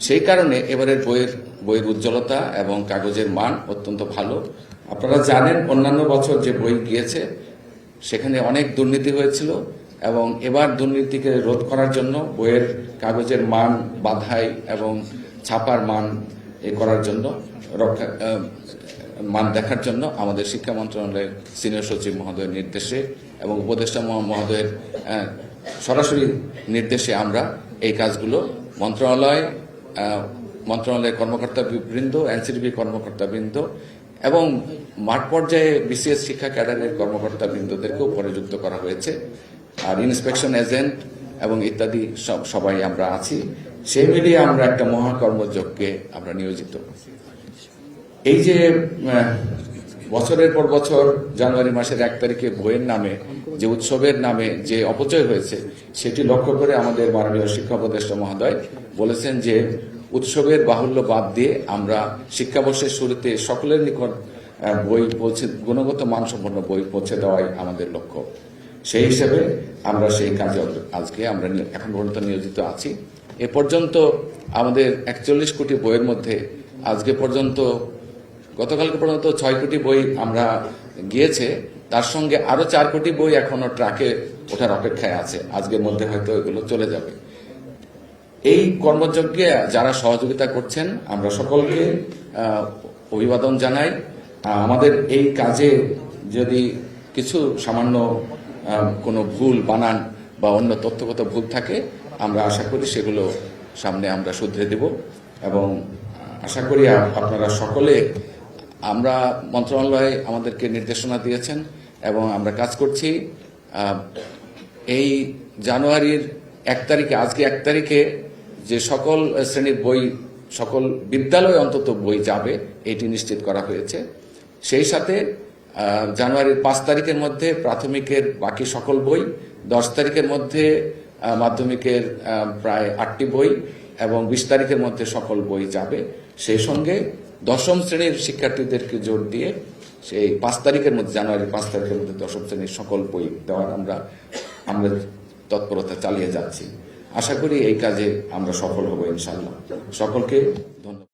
সেই কারণে এবারের বইয়ের উজ্জ্বলতা এবং কাগজের মান অত্যন্ত ভালো। আপনারা জানেন অন্যান্য বছর যে বই গিয়েছে সেখানে অনেক দুর্নীতি হয়েছিল, এবং এবার দুর্নীতিকে রোধ করার জন্য বইয়ের কাগজের মান বাধাই এবং ছাপার মান করার জন্য মান দেখার জন্য আমাদের শিক্ষা মন্ত্রণালয়ের সিনিয়র সচিব মহোদয়ের নির্দেশে এবং উপদেষ্টা মহোদয়ের সরাসরি নির্দেশে আমরা এই কাজগুলো মন্ত্রণালয়ের কর্মকর্তাবৃন্দ, এনসিডিবি কর্মকর্তাবৃন্দ এবং মাঠ পর্যায়ে বিসিএস শিক্ষা ক্যাডারের কর্মকর্তাবৃন্দদেরকেও পরিযুক্ত করা হয়েছে। আর ইন্সপেকশন এজেন্ট এবং ইত্যাদি সবাই আমরা আছি। সেই মিলিয়ে আমরা একটা মহাকর্মযজ্ঞে আমরা নিয়োজিত। এই যে বছরের পর বছর জানুয়ারি মাসের 1 তারিখে বইয়ের নামে যে উৎসবের নামে যে অপচয় হয়েছে, সেটি লক্ষ্য করে আমাদের মাননীয় শিক্ষা উপদেষ্টা মহোদয় বলেছেন যে উৎসবের বাহুল্য বাদ দিয়ে আমরা শিক্ষাবর্ষের শুরুতে সকলের নিকট বই পৌঁছে, গুণগত মানসম্পন্ন বই পৌঁছে দেওয়াই আমাদের লক্ষ্য। সেই হিসেবে আমরা সেই কাজে আজকে আমরা এখন পর্যন্ত নিয়োজিত আছি। এ পর্যন্ত আমাদের 41 কোটি বইয়ের মধ্যে আজকে পর্যন্ত গতকালকে পর্যন্ত 6 কোটি বই আমরা গিয়েছে। তার সঙ্গে আরো 4 কোটি বই এখনো ট্রাকে ওঠার অপেক্ষায় আছে। আজকের মধ্যে হয়তো এগুলো চলে যাবে। এই কর্মযজ্ঞে যারা সহযোগিতা করছেন আমরা সকলকে অভিবাদন জানাই। আমাদের এই কাজে যদি কিছু সামান্য কোনো ভুল বানান বা অন্য তথ্যগত ভুল থাকে, আমরা আশা করি সেগুলো সামনে আমরা শুধরে দেব, এবং আশা করি আপনারা সকলে, আমরা মন্ত্রণালয় আমাদেরকে নির্দেশনা দিয়েছেন এবং আমরা কাজ করছি। এই জানুয়ারির 1 তারিখে, আজকে 1 তারিখে যে সকল শ্রেণীর বই, সকল বিদ্যালয়ে অন্তত বই যাবে, এটি নিশ্চিত করা হয়েছে। সেই সাথে জানুয়ারির 5 তারিখের মধ্যে প্রাথমিকের বাকি সকল বই, 10 তারিখের মধ্যে মাধ্যমিকের প্রায় 8টি বই এবং 20 তারিখের মধ্যে সকল বই যাবে। সেই সঙ্গে 10ম শ্রেণীর শিক্ষার্থীদেরকে জোর দিয়ে সেই 5 তারিখের মধ্যে, জানুয়ারির 5 তারিখের মধ্যে 10ম শ্রেণীর সকল বই দেওয়ার আমরা তৎপরতা চালিয়ে যাচ্ছি। আশা করি এই কাজে আমরা সফল হব ইনশাআল্লাহ। সকলকে ধন্যবাদ।